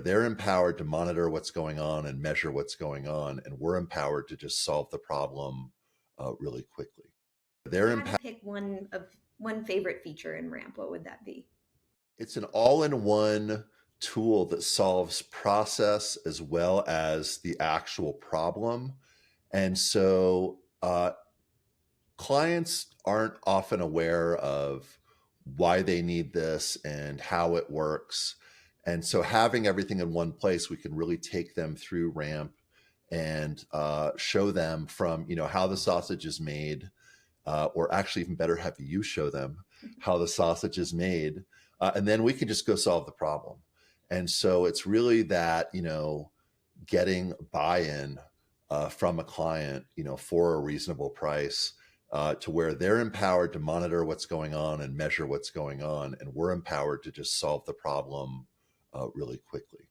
They're empowered to monitor what's going on and measure what's going on, and we're empowered to just solve the problem really quickly. If you They're had to empowered. pick one favorite feature in Ramp, what would that be? It's an all-in-one tool that solves process as well as the actual problem. And so clients aren't often aware of why they need this and how it works. And so having everything in one place, we can really take them through Ramp and show them from, how the sausage is made, or actually even better, have you show them how the sausage is made. And then we can just go solve the problem. And so it's really that, getting buy-in from a client, for a reasonable price, to where they're empowered to monitor what's going on and measure what's going on, and we're empowered to just solve the problem really quickly.